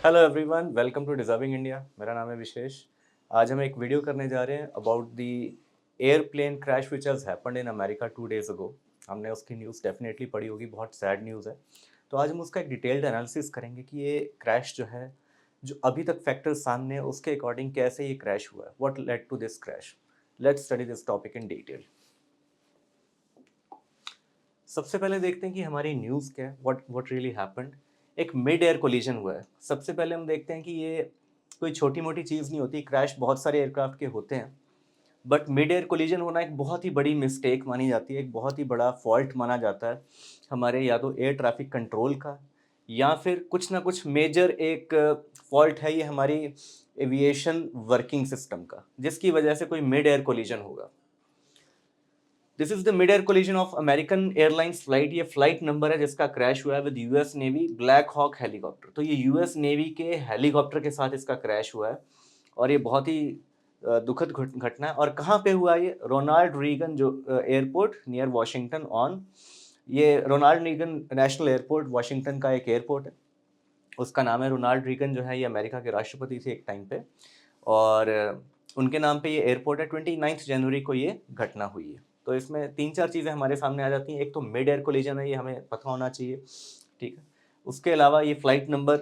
Hello everyone, welcome to deserving India. मेरा नाम है विशेष। आज हम एक वीडियो करने जा रहे हैं about the airplane crash which has happened in America 2 days अगो। हमने उसकी न्यूज़ डेफिनेटली पढ़ी होगी, बहुत सैड न्यूज़ है। तो आज हम उसका एक डिटेल्ड एनालिसिस करेंगे कि ये क्रैश जो है, जो अभी तक फैक्टर्स सामने है उसके अकॉर्डिंग कैसे ये क्रैश हुआ है, what led to this crash. Let's study this topic in detail. सबसे पहले देखते हैं कि हमारी न्यूज़ क्या है, व्हाट रियली हैपेंड। एक मिड एयर कोलिजन हुआ है। सबसे पहले हम देखते हैं कि ये कोई छोटी मोटी चीज़ नहीं होती, क्रैश बहुत सारे एयरक्राफ्ट के होते हैं, बट मिड एयर कोलिजन होना एक बहुत ही बड़ी मिस्टेक मानी जाती है, एक बहुत ही बड़ा फॉल्ट माना जाता है हमारे या तो एयर ट्रैफिक कंट्रोल का, या फिर कुछ ना कुछ मेजर एक फॉल्ट है ये हमारी एविएशन वर्किंग सिस्टम का, जिसकी वजह से कोई मिड एयर कोलिजन होगा। This is the mid air collision of American Airlines flight. ये फ्लाइट नंबर है जिसका क्रैश हुआ है with US Navy Black Hawk helicopter. तो ये यूएस नेवी के हेलीकॉप्टर के साथ इसका क्रैश हुआ है और ये बहुत ही दुखद घटना है। और कहाँ पे हुआ ये? रोनाल्ड रीगन जो एयरपोर्ट नियर वाशिंगटन ऑन, ये Ronald Reagan National Airport Washington का एक एयरपोर्ट है। उसका नाम है रोनाल्ड रीगन, जो है ये अमेरिका के राष्ट्रपति थे एक टाइम पे, और उनके नाम पे ये एयरपोर्ट है। 29 जनवरी को ये घटना हुई है। तो इसमें तीन चार चीज़ें हमारे सामने आ जाती हैं। एक तो मिड एयर कोलिजन है, ये हमें पता होना चाहिए, ठीक है। उसके अलावा ये फ्लाइट नंबर,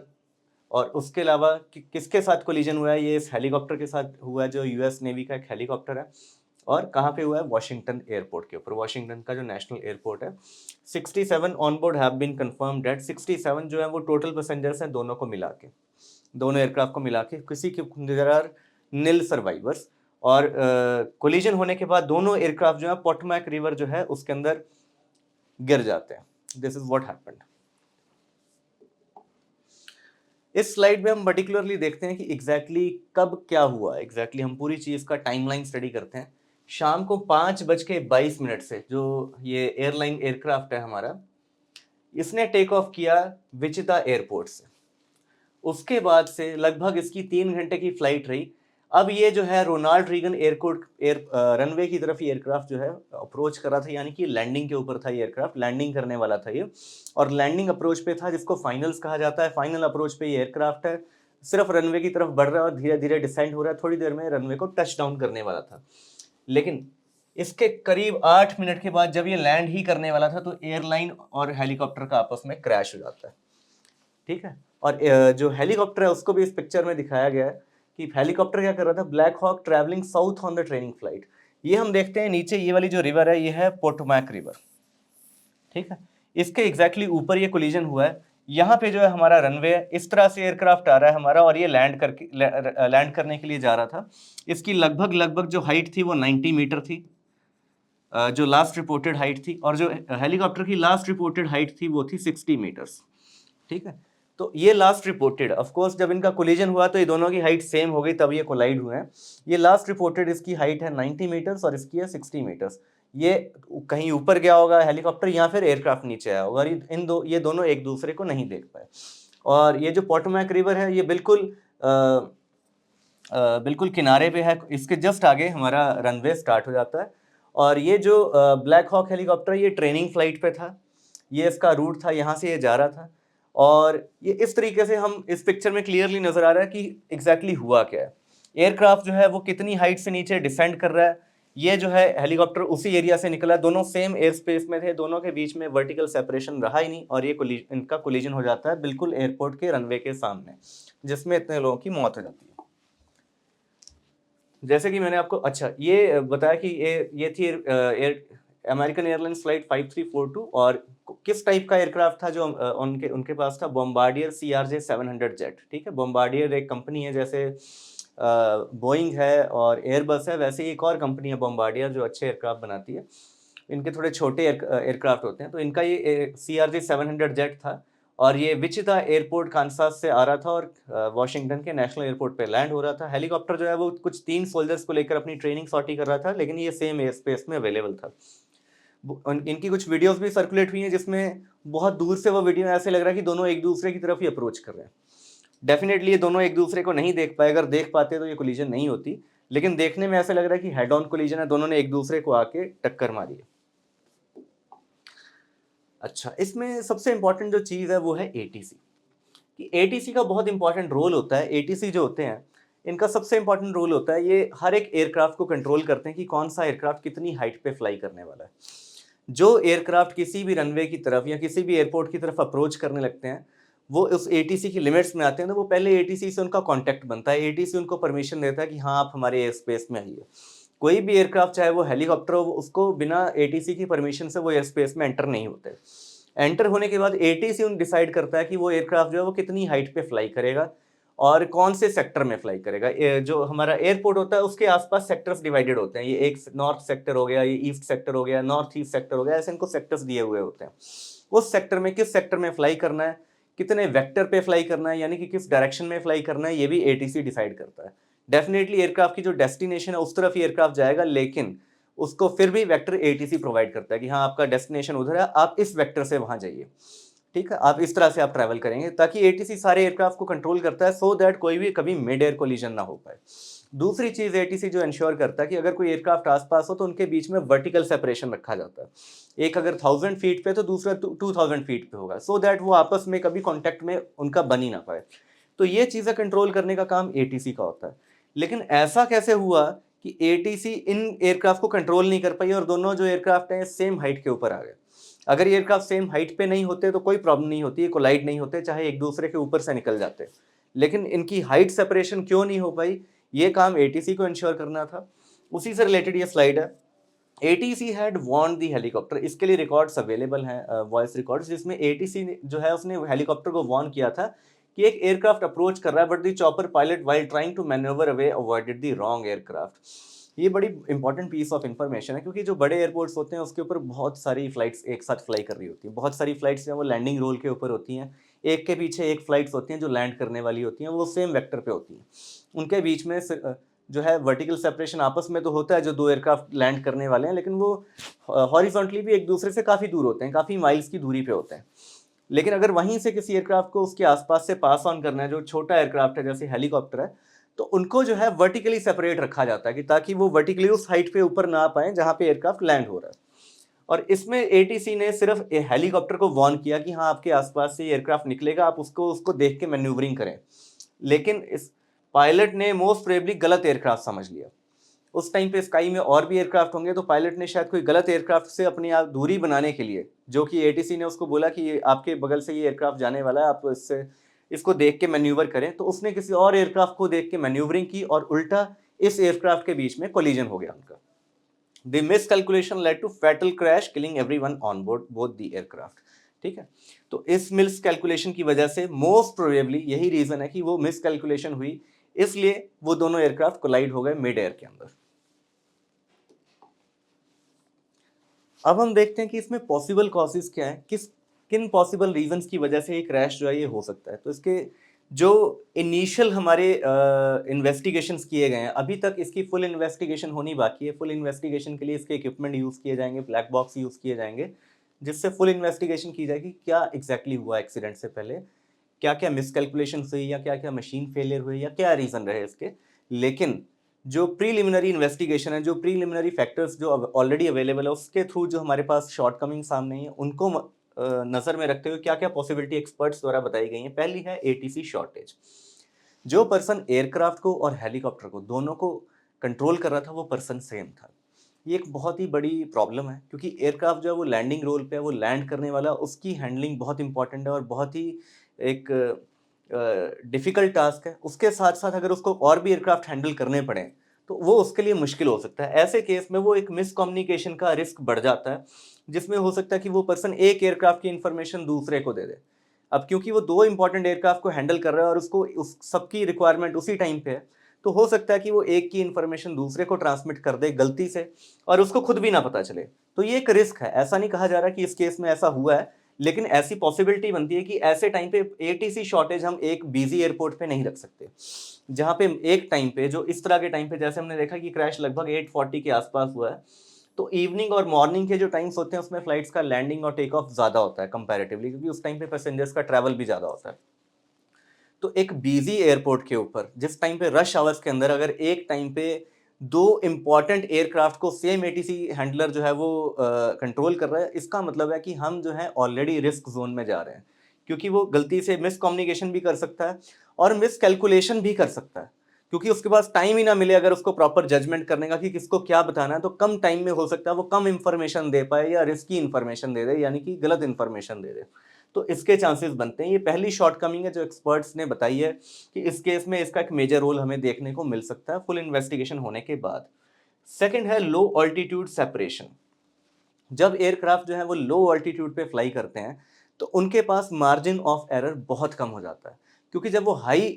और उसके अलावा किसके साथ कोलिजन हुआ है? ये इस हेलीकॉप्टर के साथ हुआ है जो यूएस नेवी का एक हेलीकॉप्टर है। और कहाँ पे हुआ है? वॉशिंगटन एयरपोर्ट के ऊपर, वॉशिंगटन का जो नेशनल एयरपोर्ट है। 67 on board have been confirm dead. 67 जो है वो टोटल पैसेंजर्स हैं दोनों को मिला के, दोनों एयरक्राफ्ट को मिला के। किसी के देयर आर नील सर्वाइवर्स। और कोलिजन होने के बाद दोनों एयरक्राफ्ट जो है पोटोमैक रिवर जो है उसके अंदर गिर जाते हैं। This is what happened. इस स्लाइड में हम पर्टिकुलरली देखते हैं कि एग्जैक्टली कब क्या हुआ। एग्जैक्टली हम पूरी चीज का टाइमलाइन स्टडी करते हैं। शाम को 5:22 से जो ये एयरलाइन एयरक्राफ्ट है हमारा, इसने टेक ऑफ किया विचिता एयरपोर्ट से। उसके बाद से लगभग इसकी 3 घंटे की फ्लाइट रही। अब ये जो है रोनाल्ड रीगन एयरपोर्ट रनवे की तरफ ये एयरक्राफ्ट जो है अप्रोच कर रहा था, यानी कि लैंडिंग के ऊपर था ये एयरक्राफ्ट, लैंडिंग करने वाला था ये। और लैंडिंग अप्रोच पे था, जिसको फाइनल्स कहा जाता है। फाइनल अप्रोच पे ये एयरक्राफ्ट है, सिर्फ रनवे की तरफ बढ़ रहा है और धीरे धीरे डिसेंड हो रहा है। थोड़ी देर में रनवे को टच डाउन करने वाला था, लेकिन इसके करीब 8 मिनट के बाद जब ये लैंड ही करने वाला था तो एयरलाइन और हेलीकॉप्टर का आपस में क्रैश हो जाता है, ठीक है। और जो हेलीकॉप्टर है उसको भी इस पिक्चर में दिखाया गया है कि हेलीकॉप्टर क्या कर रहा था। Black Hawk travelling south on the training flight. ये हम देखते हैं नीचे, ये वाली जो रिवर है ये है पोटोमैक रिवर, ठीक है। इसके एग्जैक्टली ऊपर ये कोलिजन हुआ है। यहाँ पे जो है हमारा रनवे है, इस तरह से एयरक्राफ्ट आ रहा है हमारा और ये लैंड करने के लिए जा रहा था। इसकी लगभग लगभग जो हाइट थी वो 90 मीटर थी, जो लास्ट रिपोर्टेड हाइट थी। और जो हेलीकॉप्टर की लास्ट रिपोर्टेड हाइट थी वो थी 60 मीटर्स, ठीक है। तो ये लास्ट रिपोर्टेड, ऑफ कोर्स जब इनका कोलिजन हुआ तो ये दोनों की हाइट सेम हो गई, तब ये कोलाइड हुए हैं। ये लास्ट रिपोर्टेड इसकी हाइट है 90 मीटर्स और इसकी है 60 मीटर्स। ये कहीं ऊपर गया होगा हेलीकॉप्टर, या फिर एयरक्राफ्ट नीचे आया होगा, और ये दोनों एक दूसरे को नहीं देख पाए। और ये जो पोटोमैक रिवर है ये बिल्कुल किनारे पे है। इसके जस्ट आगे हमारा रनवे स्टार्ट हो जाता है। और ये जो ब्लैक हॉक हेलीकॉप्टर ये ट्रेनिंग फ्लाइट पे था, ये इसका रूट था, यहाँ से ये जा रहा था। और ये इस तरीके से हम इस पिक्चर में क्लियरली नजर आ रहा है कि एग्जैक्टली हुआ क्या है। एयरक्राफ्ट जो है वो कितनी हाइट से नीचे डिसेंड कर रहा है। ये जो है हेलीकॉप्टर उसी एरिया से निकला, दोनों सेम एयर स्पेस में थे, दोनों के बीच में वर्टिकल सेपरेशन रहा ही नहीं, और ये इनका कोलिजन हो जाता है बिल्कुल एयरपोर्ट के रनवे के सामने, जिसमें इतने लोगों की मौत हो जाती है। जैसे कि मैंने आपको ये बताया कि ये थी अमेरिकन एयरलाइंस फ्लाइट 5342। और किस टाइप का एयरक्राफ्ट था जो उनके उनके पास था? बॉम्बार्डियर CRJ-700 जेट, ठीक है। बॉम्बार्डियर एक कंपनी है, जैसे बोइंग है और एयरबस है, वैसे ही एक और कंपनी है बॉम्बार्डियर जो अच्छे एयरक्राफ्ट बनाती है। इनके थोड़े छोटे एयरक्राफ्ट होते हैं। तो इनका ये CRJ-700 जेट था, और ये विचिता एयरपोर्ट कांसास से आ रहा था और वॉशिंगटन के नेशनल एयरपोर्ट पे लैंड हो रहा था। हेलीकॉप्टर जो है वो कुछ 3 सोल्जर्स को लेकर अपनी ट्रेनिंग सॉर्टी कर रहा था, लेकिन ये सेम एयर स्पेस में अवेलेबल था। इनकी कुछ वीडियोस भी सर्कुलेट हुई हैं जिसमें बहुत दूर से वो वीडियो ऐसे लग रहा है कि दोनों एक दूसरे की तरफ ही अप्रोच कर रहे हैं। डेफिनेटली ये दोनों एक दूसरे को नहीं देख पाए, अगर देख पाते तो ये कोलिजन नहीं होती, लेकिन देखने में ऐसा लग रहा है कि हेड ऑन कोलिजन है, दोनों ने एक दूसरे को आके टक्कर मारी है। अच्छा, इसमें सबसे इंपॉर्टेंट जो चीज़ है वो है ATC। कि एटीसी का बहुत इंपॉर्टेंट रोल होता है। एटीसी जो होते हैं, इनका सबसे इंपॉर्टेंट रोल होता है, ये हर एक एयरक्राफ्ट को कंट्रोल करते हैं कि कौन सा एयरक्राफ्ट कितनी हाइट पे फ्लाई करने वाला है। जो एयरक्राफ्ट किसी भी रनवे की तरफ या किसी भी एयरपोर्ट की तरफ अप्रोच करने लगते हैं, वो उस एटीसी की लिमिट्स में आते हैं, तो वो पहले एटीसी से उनका कांटेक्ट बनता है। एटीसी उनको परमिशन देता है कि हाँ, आप हमारे एयर स्पेस में आइए। कोई भी एयरक्राफ्ट, चाहे वो हेलीकॉप्टर हो, उसको बिना एटीसी की परमिशन से वो एयर स्पेस में एंटर नहीं होते। एंटर होने के बाद एटीसी उन डिसाइड करता है कि वो एयरक्राफ्ट जो है वो कितनी हाइट पे फ्लाई करेगा और कौन से सेक्टर में फ्लाई करेगा। जो हमारा एयरपोर्ट होता है उसके आसपास सेक्टर्स डिवाइडेड होते हैं। ये एक नॉर्थ सेक्टर हो गया, ये ईस्ट सेक्टर हो गया, नॉर्थ ईस्ट सेक्टर हो गया, ऐसे इनको सेक्टर्स दिए हुए होते हैं। उस सेक्टर में किस सेक्टर में फ्लाई करना है, कितने वेक्टर पे फ्लाई करना है, यानी कि किस डायरेक्शन में फ्लाई करना है, ये भी एटीसी डिसाइड करता है। डेफिनेटली एयरक्राफ्ट की जो डेस्टिनेशन है उस तरफ ही एयरक्राफ्ट जाएगा, लेकिन उसको फिर भी वेक्टर एटीसी प्रोवाइड करता है कि हाँ, आपका डेस्टिनेशन उधर है, आप इस वेक्टर से वहां जाइए। ठीक है, आप इस तरह से आप ट्रैवल करेंगे, ताकि एटीसी सारे एयरक्राफ्ट को कंट्रोल करता है, सो दैट कोई भी कभी मिड एयर कोलिजन ना हो पाए। दूसरी चीज एटीसी जो इंश्योर करता है कि अगर कोई एयरक्राफ्ट आसपास हो तो उनके बीच में वर्टिकल सेपरेशन रखा जाता है। एक अगर 1000 फीट पे तो दूसरा 2000 फीट पे होगा, सो दैट वो आपस में कभी कॉन्टेक्ट में उनका बन ही ना पाए। तो ये चीजें कंट्रोल करने का काम एटीसी का होता है। लेकिन ऐसा कैसे हुआ कि एटीसी इन एयरक्राफ्ट को कंट्रोल नहीं कर पाई और दोनों जो एयरक्राफ्ट हैं सेम हाइट के ऊपर आ गए? अगर एयरक्राफ्ट सेम हाइट पे नहीं होते तो कोई प्रॉब्लम नहीं होती, कोलाइड नहीं होते, चाहे एक दूसरे के ऊपर से निकल जाते। लेकिन इनकी हाइट सेपरेशन क्यों नहीं हो पाई, ये काम एटीसी को इंश्योर करना था। उसी से रिलेटेड ये स्लाइड है। ATC had warned the helicopter, इसके लिए रिकॉर्ड्स अवेलेबल हैं, वॉइस रिकॉर्ड्स, जिसमें एटीसी जो है उसने हेलीकॉप्टर को वार्न किया था कि एक एयरक्राफ्ट अप्रोच कर रहा है, but the chopper pilot while trying to manoeuvre away avoided the wrong aircraft. ये बड़ी इंपॉर्टेंट पीस ऑफ इंफॉर्मेशन है, क्योंकि जो बड़े एयरपोर्ट्स होते हैं उसके ऊपर बहुत सारी फ्लाइट्स एक साथ फ्लाई कर रही होती हैं। बहुत सारी फ्लाइट्स जो हैं वो लैंडिंग रोल के ऊपर होती हैं, एक के पीछे एक फ्लाइट्स होती हैं जो लैंड करने वाली होती हैं, वो सेम वेक्टर पे होती हैं। उनके बीच में जो है वर्टिकल सेपरेशन आपस में तो होता है जो दो एयरक्राफ्ट लैंड करने वाले हैं, लेकिन वो हॉरिजॉन्टली भी एक दूसरे से काफ़ी दूर होते हैं, काफ़ी माइल्स की दूरी पे होते हैं। लेकिन अगर वहीं से किसी एयरक्राफ्ट को उसके आसपास से पास ऑन करना है, जो छोटा एयरक्राफ्ट है जैसे हेलीकॉप्टर है, तो उनको जो है वर्टिकली सेपरेट रखा जाता है कि ताकि वो वर्टिकली उस हाइट पे ऊपर ना आ पाए जहां पे एयरक्राफ्ट लैंड हो रहा है। और इसमें एटीसी ने सिर्फ हेलीकॉप्टर को वार्न किया कि हाँ, आपके आसपास से एयरक्राफ्ट निकलेगा, आप उसको उसको देख के मैन्यूवरिंग करें। लेकिन इस पायलट ने मोस्ट प्रोबेबली गलत एयरक्राफ्ट समझ लिया। उस टाइम पे स्काई में और भी एयरक्राफ्ट होंगे, तो पायलट ने शायद कोई गलत एयरक्राफ्ट से अपनी आप दूरी बनाने के लिए, जो कि एटीसी ने उसको बोला कि आपके बगल से ये एयरक्राफ्ट जाने वाला है, आप इससे इसको देख के मैन्यूवर करें, तो उसने किसी और एयरक्राफ्ट को देख के मैन्यूवरिंग की और उल्टा इस एयरक्राफ्ट के बीच में कोलिजन हो गया उनका। The miscalculation led to fatal crash killing everyone on board both the aircraft. ठीक है, तो इस मिसकैलकुलेशन की वजह से मोस्ट प्रोबेबली यही रीजन है कि वो मिसकैलकुलेशन हुई, इसलिए वो दोनों एयरक्राफ्ट कोलाइड हो गए मिड एयर के अंदर। अब हम देखते हैं कि इसमें पॉसिबल कॉजेज क्या है, किन पॉसिबल रीजंस की वजह से ये क्रैश जो है ये हो सकता है। तो इसके जो इनिशियल हमारे इन्वेस्टिगेशंस किए गए हैं, अभी तक इसकी फुल इन्वेस्टिगेशन होनी बाकी है। फुल इन्वेस्टिगेशन के लिए इसके इक्विपमेंट यूज़ किए जाएंगे, ब्लैक बॉक्स यूज़ किए जाएंगे, जिससे फुल इन्वेस्टिगेशन की जाएगी क्या एग्जैक्टली हुआ एक्सीडेंट से पहले, क्या क्या मिसकैलकुलेशन हुई या क्या क्या मशीन फेलियर हुई या क्या रीज़न रहे इसके। लेकिन जो प्रीलिमिनरी इन्वेस्टिगेशन है, जो प्रीलिमिनरी फैक्टर्स जो ऑलरेडी अवेलेबल है, उसके थ्रू जो हमारे पास शॉर्टकमिंग सामने है, उनको नज़र में रखते हुए क्या क्या पॉसिबिलिटी एक्सपर्ट्स द्वारा बताई गई हैं। पहली है एटीसी शॉर्टेज। जो पर्सन एयरक्राफ्ट को और हेलीकॉप्टर को दोनों को कंट्रोल कर रहा था वो पर्सन सेम था। ये एक बहुत ही बड़ी प्रॉब्लम है, क्योंकि एयरक्राफ्ट जो है वो लैंडिंग रोल पे है, वो लैंड करने वाला, उसकी हैंडलिंग बहुत इंपॉर्टेंट है और बहुत ही एक डिफ़िकल्ट टास्क है। उसके साथ साथ अगर उसको और भी एयरक्राफ्ट हैंडल करने पड़े तो वो उसके लिए मुश्किल हो सकता है। ऐसे केस में वो एक मिसकम्युनिकेशन का रिस्क बढ़ जाता है, जिसमें हो सकता है कि वो पर्सन एक एयरक्राफ्ट की इन्फॉर्मेशन दूसरे को दे दे। अब क्योंकि वो दो इंपॉर्टेंट एयरक्राफ्ट को हैंडल कर रहा है और उसको उस सबकी रिक्वायरमेंट उसी टाइम पे है, तो हो सकता है कि वो एक की इन्फॉर्मेशन दूसरे को ट्रांसमिट कर दे गलती से और उसको खुद भी ना पता चले। तो ये एक रिस्क है। ऐसा नहीं कहा जा रहा कि इस केस में ऐसा हुआ है, लेकिन ऐसी पॉसिबिलिटी बनती है कि ऐसे टाइम पे एटीसी शॉर्टेज हम एक बिजी एयरपोर्ट पे नहीं रख सकते, जहाँ पे एक टाइम पे, जो इस तरह के टाइम पे, जैसे हमने देखा कि क्रैश लगभग 8:40 के आसपास हुआ है, तो इवनिंग और मॉर्निंग के जो टाइम्स होते हैं उसमें फ्लाइट्स का लैंडिंग और टेक ऑफ ज़्यादा होता है कंपैरेटिवली, क्योंकि उस टाइम पे पैसेंजर्स का ट्रैवल भी ज़्यादा होता है। तो एक बिजी एयरपोर्ट के ऊपर जिस टाइम पे रश आवर्स के अंदर अगर एक टाइम पे दो इंपॉर्टेंट एयरक्राफ्ट को सेम एटीसी हैंडलर जो है वो कंट्रोल कर रहा है, इसका मतलब है कि हम जो है ऑलरेडी रिस्क जोन में जा रहे हैं। क्योंकि वो गलती से मिस कम्युनिकेशन भी कर सकता है और मिस कैलकुलेशन भी कर सकता है, क्योंकि उसके पास टाइम ही ना मिले अगर उसको प्रॉपर जजमेंट करने का कि किसको क्या बताना है, तो कम टाइम में हो सकता है वो कम इंफॉर्मेशन दे पाए या रिस्की इंफॉर्मेशन दे दे, यानी कि गलत इंफॉर्मेशन दे दे। तो इसके चांसेस बनते हैं। ये पहली शॉर्टकमिंग है जो एक्सपर्ट्स ने बताई है कि इस केस में इसका एक मेजर रोल हमें देखने को मिल सकता है फुल इन्वेस्टिगेशन होने के बाद। सेकंड है लो ऑल्टीट्यूड सेपरेशन। जब एयरक्राफ्ट जो है वो लो ऑल्टीट्यूड पे फ्लाई करते हैं तो उनके पास मार्जिन ऑफ एरर बहुत कम हो जाता है, क्योंकि जब वो हाई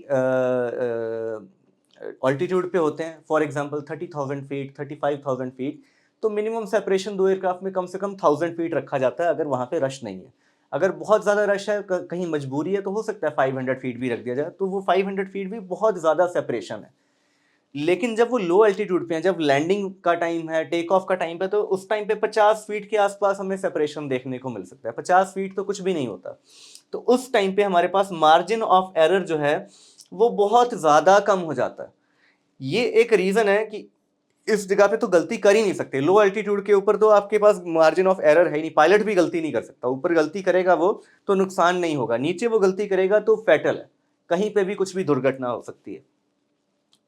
ऑल्टीट्यूड पे होते हैं, फॉर एग्जांपल 30,000 फीट, 35,000 फीट, तो मिनिमम सेपरेशन दो एयरक्राफ्ट में कम से कम 1000 फीट रखा जाता है अगर वहाँ पे रश नहीं है। अगर बहुत ज़्यादा रश है, कहीं मजबूरी है, तो हो सकता है 500 फीट भी रख दिया जाए, तो वो 500 फीट भी बहुत ज़्यादा सेपरेशन है। लेकिन जब वो लो एल्टीट्यूड पे है, जब लैंडिंग का टाइम है, टेक ऑफ का टाइम पे, तो उस टाइम पे 50 फीट के आसपास हमें सेपरेशन देखने को मिल सकता है। 50 फीट तो कुछ भी नहीं होता। तो उस टाइम पे हमारे पास मार्जिन ऑफ एरर जो है वो बहुत ज़्यादा कम हो जाता है। ये एक रीज़न है कि इस जगह पे तो गलती कर ही नहीं सकते। लो एल्टीट्यूड के ऊपर तो आपके पास मार्जिन ऑफ एरर है ही नहीं, पायलट भी गलती नहीं कर सकता। ऊपर गलती करेगा वो तो नुकसान नहीं होगा, नीचे वो गलती करेगा तो फैटल है, कहीं पे भी कुछ भी दुर्घटना हो सकती है।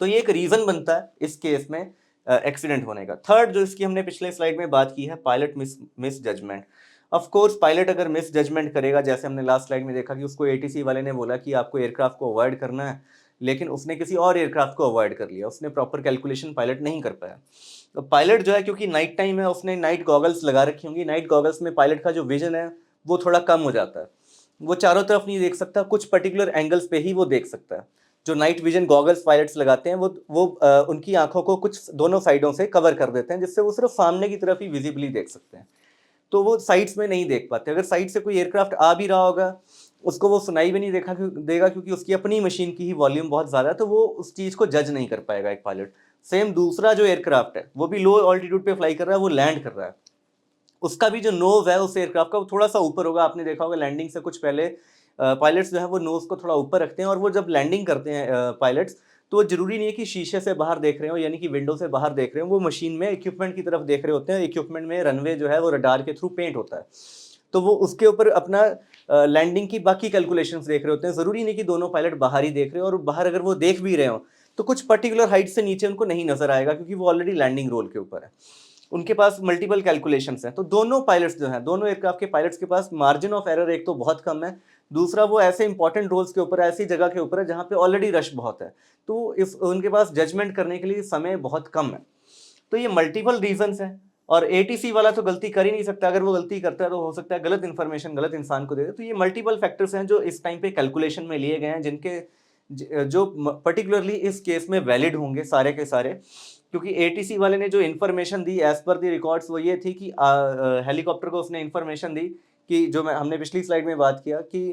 तो ये एक रीजन बनता है इस केस में एक्सीडेंट होने का। थर्ड, जो इसकी हमने पिछले स्लाइड में बात की है, pilot miss judgement. Of course pilot अगर मिस जजमेंट करेगा, जैसे हमने लास्ट स्लाइड में देखा कि उसको एटीसी वाले ने बोला कि आपको एयरक्राफ्ट को अवॉइड करना है, लेकिन उसने किसी और एयरक्राफ्ट को अवॉइड कर लिया, उसने प्रॉपर कैलकुलेशन पायलट नहीं कर पाया। तो पायलट जो है, क्योंकि नाइट टाइम है, उसने नाइट गॉगल्स लगा रखी होंगी। नाइट गॉगल्स में पायलट का जो विजन है वो थोड़ा कम हो जाता है, वो चारों तरफ नहीं देख सकता, कुछ पर्टिकुलर एंगल्स पे ही वो देख सकता है। जो नाइट विजन गॉगल्स पायलट्स लगाते हैं वो उनकी आंखों को कुछ दोनों साइडों से कवर कर देते हैं, जिससे वो सिर्फ सामने की तरफ ही विजिबली देख सकते हैं। तो वो साइड्स में नहीं देख पाते। अगर साइड से कोई एयरक्राफ्ट आ भी रहा होगा, उसको वो सुनाई भी नहीं देगा, क्योंकि उसकी अपनी मशीन की ही वॉल्यूम बहुत ज़्यादा है, तो वो उस चीज़ को जज नहीं कर पाएगा एक पायलट। सेम दूसरा जो एयरक्राफ्ट है वो भी लो ऑल्टीट्यूड पे फ्लाई कर रहा है, वो लैंड कर रहा है, उसका भी जो नोज है उस एयरक्राफ्ट का वो थोड़ा सा ऊपर होगा। आपने देखा होगा लैंडिंग से कुछ पहले पायलट्स जो है वो नोज को थोड़ा ऊपर रखते हैं, और वो जब लैंडिंग करते हैं पायलट्स, तो वो जरूरी नहीं है कि शीशे से बाहर देख रहे हो, यानी कि विंडो से बाहर देख रहे हो, वो मशीन में इक्विपमेंट की तरफ देख रहे होते हैं। इक्विपमेंट में रनवे जो है वो रडार के थ्रू पेंट होता है, तो वो उसके ऊपर अपना लैंडिंग की बाकी कैलकुलेशंस देख रहे होते हैं। ज़रूरी नहीं कि दोनों पायलट बाहर ही देख रहे हो, और बाहर अगर वो देख भी रहे हो तो कुछ पर्टिकुलर हाइट से नीचे उनको नहीं नजर आएगा, क्योंकि वो ऑलरेडी लैंडिंग रोल के ऊपर है, उनके पास मल्टीपल कैलकुलेशंस हैं। तो दोनों पायलट्स जो हैं, दोनों एयरक्राफ्ट के पायलट्स के पास मार्जिन ऑफ एरर एक तो बहुत कम है, दूसरा वो ऐसे इंपॉर्टेंट रोल्स के ऊपर, ऐसी जगह के ऊपर है जहाँ पे ऑलरेडी रश बहुत है, तो इस उनके पास जजमेंट करने के लिए समय बहुत कम है। तो ये मल्टीपल रीजंस हैं, और एटीसी वाला तो गलती कर ही नहीं सकता। अगर वो गलती करता है तो हो सकता है गलत इन्फॉर्मेशन गलत इंसान को दे दे। तो ये मल्टीपल फैक्टर्स हैं जो इस टाइम पे कैलकुलेशन में लिए गए हैं, जिनके जो पर्टिकुलरली इस केस में वैलिड होंगे सारे के सारे, क्योंकि एटीसी वाले ने जो इन्फॉर्मेशन दी एज पर द रिकॉर्ड्स वो ये थी कि हेलीकॉप्टर को उसने इन्फॉर्मेशन दी कि जो हमने पिछली स्लाइड में बात किया कि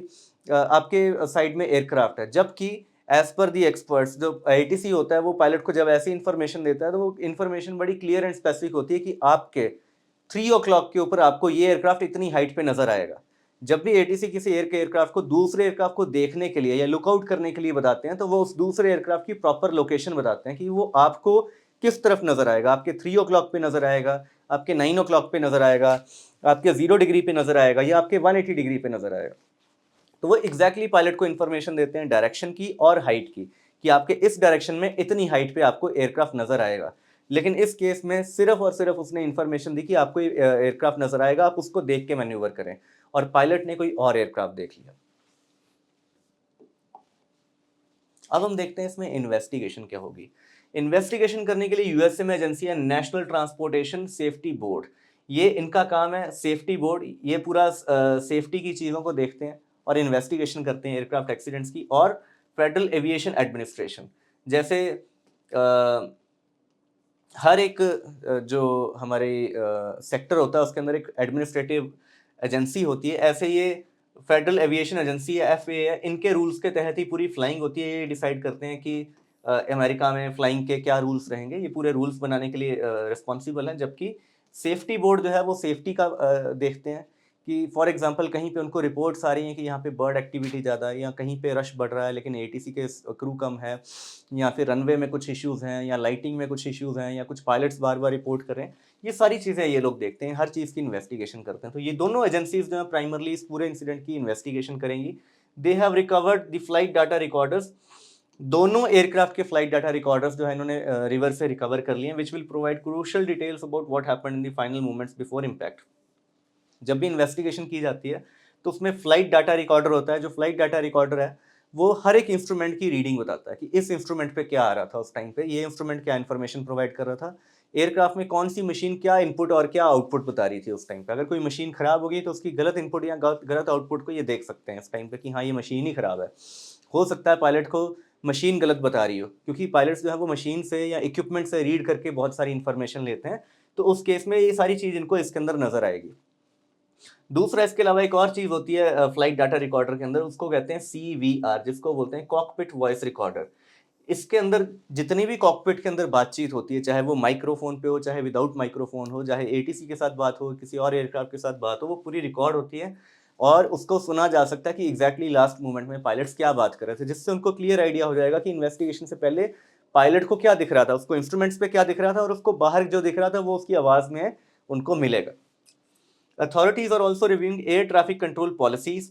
आपके साइड में एयरक्राफ्ट है, जबकि एज पर दी एक्सपर्ट्स जो एटीसी होता है वो पायलट को जब ऐसी इन्फॉर्मेशन देता है तो वो इन्फॉर्मेशन बड़ी क्लियर एंड स्पेसिफिक होती है कि आपके 3 o'clock के ऊपर आपको ये एयरक्राफ्ट इतनी हाइट पे नजर आएगा। जब भी एटीसी किसी एयरक्राफ्ट को दूसरे एयरक्राफ्ट को देखने के लिए या लुकआउट करने के लिए बताते हैं, तो वो उस दूसरे एयरक्राफ्ट की प्रॉपर लोकेशन बताते हैं कि वो आपको किस तरफ नजर आएगा। आपके 3 o'clock पे नजर आएगा, आपके 9 o'clock पे नजर आएगा, आपके 0 डिग्री पे नजर आएगा, या आपके 180 डिग्री पे नजर आएगा। तो वो एग्जैक्टली पायलट को इन्फॉर्मेशन देते हैं डायरेक्शन की और हाइट की, कि आपके इस डायरेक्शन में इतनी हाइट पे आपको एयरक्राफ्ट नजर आएगा। लेकिन इस केस में सिर्फ और सिर्फ उसने इन्फॉर्मेशन दी कि आपको एयरक्राफ्ट नजर आएगा, आप उसको देख के मैन्यूवर करें, और पायलट ने कोई और एयरक्राफ्ट देख लिया। अब हम देखते हैं इसमें इन्वेस्टिगेशन क्या होगी। इन्वेस्टिगेशन करने के लिए यूएसए में एजेंसी है नेशनल ट्रांसपोर्टेशन सेफ्टी बोर्ड। ये इनका काम है, सेफ्टी बोर्ड, ये पूरा सेफ्टी की चीज़ों को देखते हैं और इन्वेस्टिगेशन करते हैं एयरक्राफ्ट एक्सीडेंट्स की। और फेडरल एविएशन एडमिनिस्ट्रेशन, जैसे हर एक जो हमारे सेक्टर होता है उसके अंदर एक एडमिनिस्ट्रेटिव एजेंसी होती है, ऐसे ये फेडरल एविएशन एजेंसी है, FAA है, इनके रूल्स के तहत ही पूरी फ्लाइंग होती है। ये डिसाइड करते हैं कि अमेरिका में फ्लाइंग के क्या रूल्स रहेंगे, ये पूरे रूल्स बनाने के लिए रिस्पॉन्सिबल हैं। जबकि सेफ्टी बोर्ड जो है वो सेफ्टी का देखते हैं कि फॉर एग्जांपल कहीं पे उनको रिपोर्ट्स आ रही हैं कि यहाँ पे बर्ड एक्टिविटी ज़्यादा है, या कहीं पे रश बढ़ रहा है लेकिन एटीसी के क्रू कम है, या फिर रनवे में कुछ इश्यूज़ हैं, या लाइटिंग में कुछ इश्यूज़ हैं, या कुछ पायलट्स बार बार रिपोर्ट कर रहे हैं। ये सारी चीज़ें ये लोग देखते हैं, हर चीज़ की इन्वेस्टिगेशन करते हैं। तो ये दोनों एजेंसीज जो हैं प्राइमरली इस पूरे इंसिडेंट की इन्वेस्टिगेशन करेंगी। They have recovered the flight data recorders. दोनों एयरक्राफ्ट के फ्लाइट डाटा रिकॉर्डर्स जो है इन्होंने रिवर से रिकवर कर लिए हैं, which will provide crucial details about what happened in the final moments before impact. जब भी इन्वेस्टिगेशन की जाती है तो उसमें फ्लाइट डाटा रिकॉर्डर होता है। जो फ्लाइट डाटा रिकॉर्डर है वो हर एक इंस्ट्रूमेंट की रीडिंग बताता है कि इस इंस्ट्रूमेंट पे क्या आ रहा था उस टाइम पे, ये इंस्ट्रूमेंट क्या इन्फॉर्मेशन प्रोवाइड कर रहा था, एयरक्राफ्ट में कौन सी मशीन क्या इनपुट और क्या आउटपुट बता रही थी उस टाइम पे। अगर कोई मशीन खराब होगी तो उसकी गलत इनपुट या गलत आउटपुट को ये देख सकते हैं इस टाइम पे कि हाँ ये मशीन ही खराब है। हो सकता है पायलट को मशीन गलत बता रही हो, क्योंकि पायलट्स जो है वो मशीन से या इक्विपमेंट से रीड करके बहुत सारी इन्फॉर्मेशन लेते हैं। तो उस केस में ये सारी चीज़ इनको इसके अंदर नजर आएगी। दूसरा इसके अलावा एक और चीज़ होती है फ्लाइट डाटा रिकॉर्डर के अंदर, उसको कहते हैं CVR, जिसको बोलते हैं कॉकपिट वॉइस रिकॉर्डर। इसके अंदर जितनी भी कॉकपिट के अंदर बातचीत होती है, चाहे वो माइक्रोफोन पे हो, चाहे विदाउट माइक्रोफोन हो, चाहे एटीसी के साथ बात हो, किसी और एयरक्राफ्ट के साथ बात हो, वो पूरी रिकॉर्ड होती है और उसको सुना जा सकता है कि एग्जैक्टली लास्ट मोमेंट में पायलट्स क्या बात कर रहे थे, जिससे उनको क्लियर आइडिया हो जाएगा कि इन्वेस्टिगेशन से पहले पायलट को क्या दिख रहा था, उसको इंस्ट्रूमेंट्स पे क्या दिख रहा था और उसको बाहर जो दिख रहा था वो उसकी आवाज़ में उनको मिलेगा। Authorities are also reviewing air traffic control policies,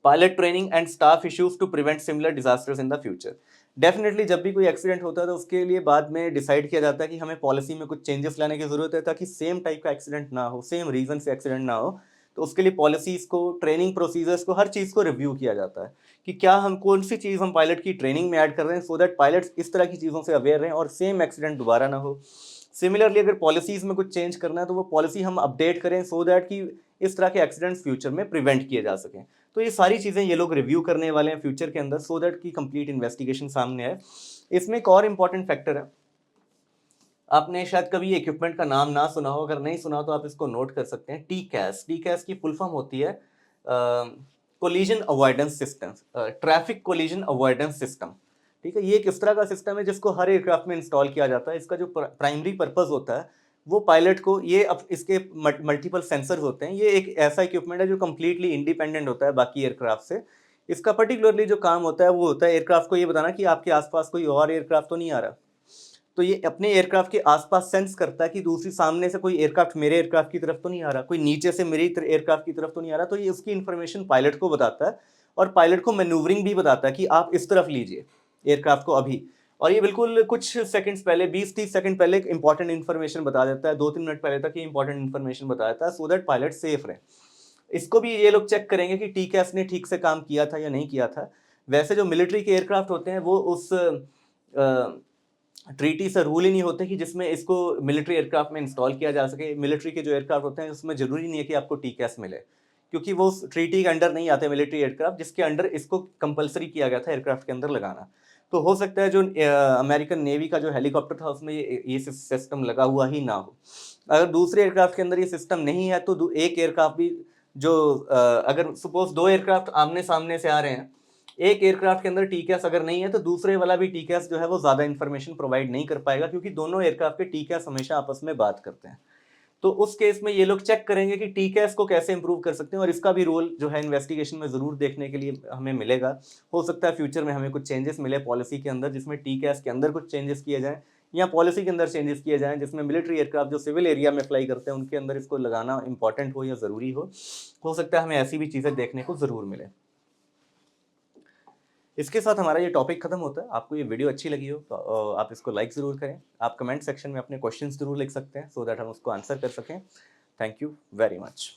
pilot training and staff issues to prevent similar disasters in the future. Definitely जब भी कोई एक्सीडेंट होता है तो उसके लिए बाद में डिसाइड किया जाता है कि हमें पॉलिसी में कुछ चेंजेस लाने की ज़रूरत है ताकि सेम टाइप का एक्सीडेंट ना हो, सेम रीज़न से एक्सीडेंट ना हो। तो उसके लिए पॉलिसीज़ को, ट्रेनिंग प्रोसीजर्स को, हर चीज़ को रिव्यू किया जाता है कि क्या हम कौन सी चीज़ हम पायलट की ट्रेनिंग में ऐड कर रहे हैं सो दैट पायलट्स इस तरह की चीज़ों से अवेयर रहें और सेम एक्सीडेंट दोबारा ना हो। सिमिलरली अगर पॉलिसीज़ में कुछ चेंज करना है तो वो पॉलिसी हम अपडेट करें सो दैट कि इस तरह के एक्सीडेंट्स फ्यूचर में प्रिवेंट किए जा सकें। तो ये सारी चीज़ें ये लोग रिव्यू करने वाले हैं फ्यूचर के अंदर सो दैट की कंप्लीट इन्वेस्टिगेशन सामने आए। इसमें एक और इम्पॉर्टेंट फैक्टर है, आपने शायद कभी इक्विपमेंट का नाम ना सुना हो, अगर नहीं सुना हो तो आप इसको नोट कर सकते हैं। TCAS, TCAS की फुल फॉर्म होती है collision avoidance system, traffic collision avoidance system. ठीक है, ये एक इस तरह का सिस्टम है जिसको हर एयरक्राफ्ट में इंस्टॉल किया जाता है। इसका जो प्राइमरी पर्पस होता है वो पायलट को, ये अब इसके मल्टीपल सेंसर्स होते हैं, ये एक ऐसा इक्विपमेंट है जो कम्प्लीटली इंडिपेंडेंट होता है बाकी एयरक्राफ्ट से। इसका पर्टिकुलरली जो काम होता है वो होता है एयरक्राफ्ट को ये बताना कि आपके आसपास कोई और एयरक्राफ्ट तो नहीं आ रहा। तो ये अपने एयरक्राफ्ट के आसपास सेंस करता है कि दूसरी सामने से कोई एयरक्राफ्ट मेरे एयरक्राफ्ट की तरफ तो नहीं आ रहा, कोई नीचे से मेरी एयरक्राफ्ट की तरफ तो नहीं आ रहा। तो ये उसकी इन्फॉर्मेशन पायलट को बताता है और पायलट को मैन्यूवरिंग भी बताता है कि आप इस तरफ लीजिए एयरक्राफ्ट को अभी। और ये बिल्कुल कुछ सेकंड्स पहले, 20-30 सेकंड पहले एक इंपॉर्टेंट इन्फॉर्मेशन बता देता है, 2-3 मिनट पहले तक ये इंपॉर्टेंट इन्फॉर्मेशन बता देता है सो दैट पायलट सेफ रहे। इसको भी ये लोग चेक करेंगे कि TCAS ने ठीक से काम किया था या नहीं किया था। वैसे जो मिलिट्री के एयरक्राफ्ट होते हैं वो उस ट्रीटी से रूल ही नहीं होते कि जिसमें इसको मिलिट्री एयरक्राफ्ट में इंस्टॉल किया जा सके। मिलिट्री के जो एयरक्राफ्ट होते हैं उसमें ज़रूरी नहीं है कि आपको TCAS मिले, क्योंकि वो उस ट्रीटी के अंडर नहीं आते मिलिट्री एयरक्राफ्ट जिसके अंडर इसको कंपलसरी किया गया था एयरक्राफ्ट के अंदर लगाना। तो हो सकता है जो अमेरिकन नेवी का जो हेलीकॉप्टर था उसमें ये सिस्टम लगा हुआ ही ना हो। अगर दूसरे एयरक्राफ्ट के अंदर ये सिस्टम नहीं है तो एक एयरक्राफ्ट भी जो अगर सपोज 2 एयरक्राफ्ट आमने सामने से आ रहे हैं, एक एयरक्राफ्ट के अंदर TCAS अगर नहीं है तो दूसरे वाला भी TCAS जो है वो ज़्यादा इन्फॉर्मेशन प्रोवाइड नहीं कर पाएगा, क्योंकि दोनों एयरक्राफ्ट के TCAS हमेशा आपस में बात करते हैं। तो उस केस में ये लोग चेक करेंगे कि TCAS को कैसे इंप्रूव कर सकते हैं और इसका भी रोल जो है इन्वेस्टिगेशन में ज़रूर देखने के लिए हमें मिलेगा। हो सकता है फ्यूचर में हमें कुछ चेंजेस मिले पॉलिसी के अंदर जिसमें TCAS के अंदर कुछ चेंजेस किए जाएँ, या पॉलिसी के अंदर चेंजेस किए जाएँ जिसमें मिलिट्री एयरक्राफ्ट जो सिविल एरिया में फ्लाई करते हैं उनके अंदर इसको लगाना इंपॉर्टेंट हो या ज़रूरी हो। हो सकता है हमें ऐसी भी चीज़ें देखने को ज़रूर मिले। इसके साथ हमारा ये टॉपिक खत्म होता है। आपको ये वीडियो अच्छी लगी हो तो आप इसको लाइक ज़रूर करें। आप कमेंट सेक्शन में अपने क्वेश्चंस ज़रूर लिख सकते हैं सो दैट हम उसको आंसर कर सकें। Thank you very much.